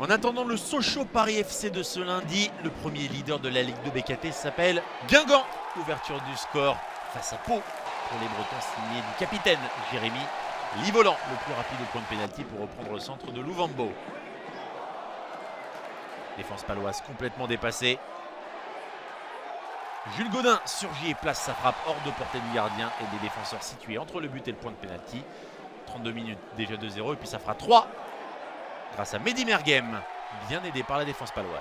En attendant le Sochaux Paris FC de ce lundi, le premier leader de la Ligue de BKT s'appelle Guingamp. Ouverture du score face à Pau pour les Bretons, signé du capitaine Jérémy Livolan, le plus rapide au point de pénalty pour reprendre le centre de Louvambo. Défense paloise complètement dépassée. Jules Godin surgit et place sa frappe hors de portée du gardien et des défenseurs situés entre le but et le point de pénalty. 32 minutes, déjà 2-0 et puis ça fera 3 grâce à Mehdi Merguem, bien aidé par la défense paloise.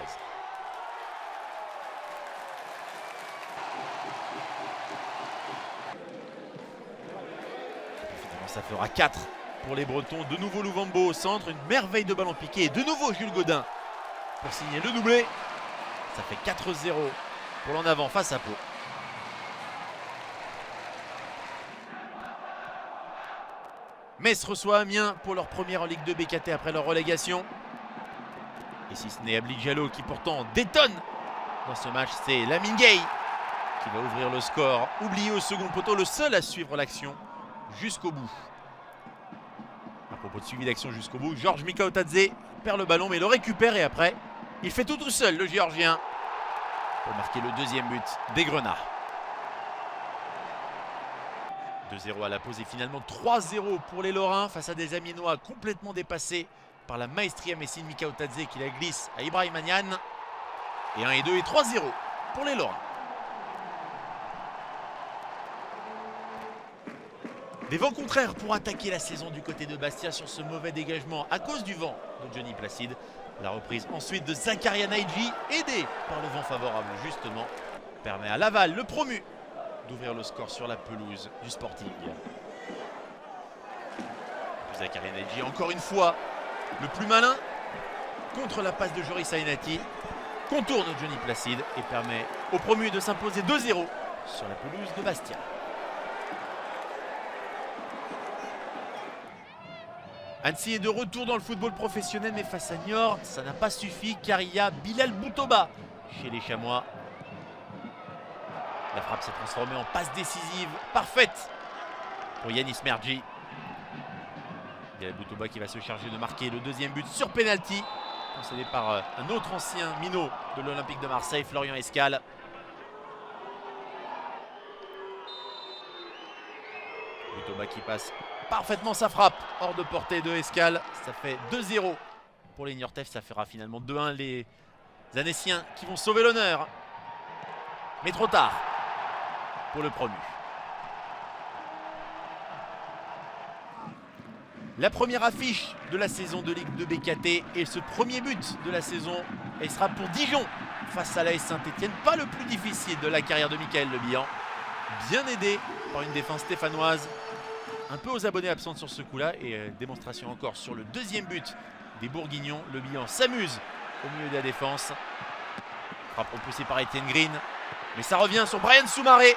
Finalement, ça fera 4 pour les Bretons. De nouveau Louvambo au centre, une merveille de ballon piqué. Et de nouveau Jules Godin pour signer le doublé. Ça fait 4-0 pour l'en avant face à Pau. Metz reçoit Amiens pour leur première en Ligue 2 BKT après leur relégation. Et si ce n'est Abli Diallo qui pourtant détonne dans ce match, c'est Lamine Gueye qui va ouvrir le score. Oublié au second poteau, le seul à suivre l'action jusqu'au bout. À propos de suivi d'action jusqu'au bout, Georges Mikaotadze perd le ballon mais le récupère et après, il fait tout seul, le Géorgien, pour marquer le deuxième but des Grenats. 2-0 à la pause et finalement 3-0 pour les Lorrains face à des Amiénois complètement dépassés par la maestria messine Mikaotadze qui la glisse à Ibrahim Agnan. Et 1 et 2 et 3-0 pour les Lorrains. Des vents contraires pour attaquer la saison du côté de Bastia sur ce mauvais dégagement à cause du vent de Johnny Placide. La reprise ensuite de Zakaria Naidji, aidé par le vent favorable justement, permet à Laval, le promu, d'ouvrir le score sur la pelouse du Sporting. Zakaria Naidji, encore une fois, le plus malin contre la passe de Joris Ainati, contourne Johnny Placide et permet au promu de s'imposer 2-0 sur la pelouse de Bastia. Annecy est de retour dans le football professionnel, mais face à Niort, ça n'a pas suffi car il y a Bilal Boutoba chez les Chamois. La frappe s'est transformée en passe décisive parfaite pour Yanis Mergi. Bilal Boutoba qui va se charger de marquer le deuxième but sur penalty, concédé par un autre ancien minot de l'Olympique de Marseille, Florian Escale. Boutoba qui passe parfaitement sa frappe hors de portée de Escale. Ça fait 2-0 pour les Niortais. Ça fera finalement 2-1 les Annéciens qui vont sauver l'honneur. Mais trop tard pour le promu. La première affiche de la saison de Ligue 2 BKT et ce premier but de la saison, il sera pour Dijon face à l'AS Saint-Etienne. Pas le plus difficile de la carrière de Michael Le Bihan. Bien aidé par une défense stéphanoise. Un peu aux abonnés absents sur ce coup-là et démonstration encore sur le deuxième but des Bourguignons. Le Bihan s'amuse au milieu de la défense. Frappe repoussée par Etienne Green. Mais ça revient sur Brian Soumaré.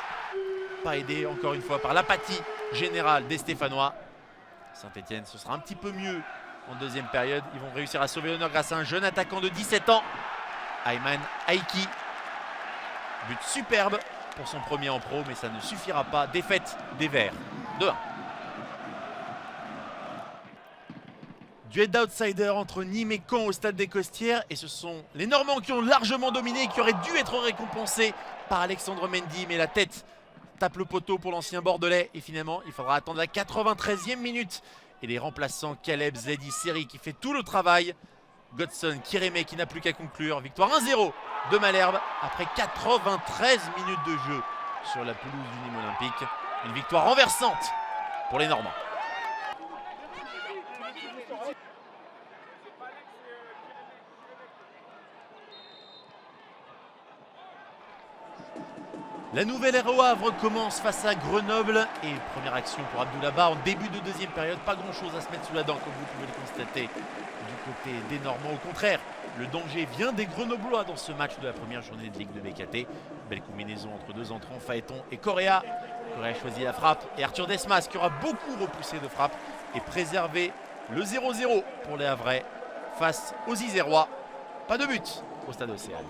Pas aidé encore une fois par l'apathie générale des Stéphanois. Saint-Etienne, ce sera un petit peu mieux en deuxième période. Ils vont réussir à sauver l'honneur grâce à un jeune attaquant de 17 ans. Ayman Aiki. But superbe pour son premier en pro, mais ça ne suffira pas. Défaite des Verts, 2-1. Duel d'outsiders entre Nîmes et Caen au stade des Costières. Et ce sont les Normands qui ont largement dominé et qui auraient dû être récompensés par Alexandre Mendy. Mais la tête tape le poteau pour l'ancien Bordelais. Et finalement, il faudra attendre la 93e minute. Et les remplaçants Caleb Zedi Seri qui fait tout le travail. Godson Kireme qui n'a plus qu'à conclure. Victoire 1-0 de Malherbe après 93 minutes de jeu sur la pelouse du Nîmes Olympique. Une victoire renversante pour les Normands. La nouvelle ère au Havre commence face à Grenoble et première action pour Abdoulaba en début de deuxième période. Pas grand chose à se mettre sous la dent comme vous pouvez le constater du côté des Normands. Au contraire, le danger vient des Grenoblois dans ce match de la première journée de Ligue de BKT. Belle combinaison entre deux entrants, Phaéton et Correa. Correa choisit la frappe et Arthur Desmas qui aura beaucoup repoussé de frappe et préservé le 0-0 pour les Havrais face aux Isérois. Pas de but au stade Océane.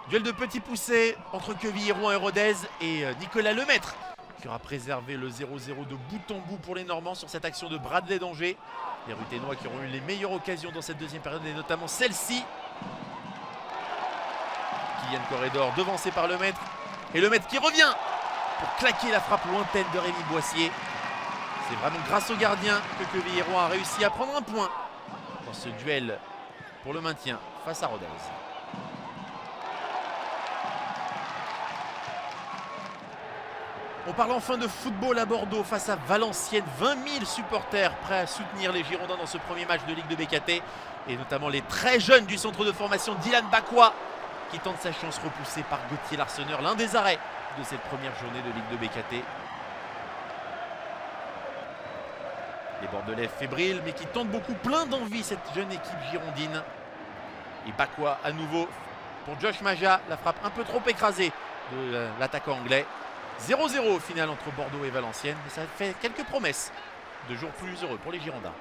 Duel de petits poussés entre Quevilly-Rouen et Rodez et Nicolas Lemaître qui aura préservé le 0-0 de bout en bout pour les Normands sur cette action de Bradley d'Angers. Les Ruténois qui auront eu les meilleures occasions dans cette deuxième période et notamment celle-ci. Kylian Corredor devancé par Lemaître et Lemaître qui revient pour claquer la frappe lointaine de Rémi Boissier. C'est vraiment grâce au gardien que Quevilly-Rouen a réussi à prendre un point dans ce duel pour le maintien face à Rodez. On parle enfin de football à Bordeaux face à Valenciennes. 20 000 supporters prêts à soutenir les Girondins dans ce premier match de Ligue de BKT. Et notamment les très jeunes du centre de formation Dylan Bakwa qui tente sa chance repoussée par Gauthier Larsonneur. L'un des arrêts de cette première journée de Ligue de BKT. Les Bordelais fébriles mais qui tentent beaucoup, plein d'envie cette jeune équipe girondine. Et Bakwa à nouveau pour Josh Maja. La frappe un peu trop écrasée de l'attaquant anglais. 0-0 au final entre Bordeaux et Valenciennes, mais ça fait quelques promesses de jours plus heureux pour les Girondins.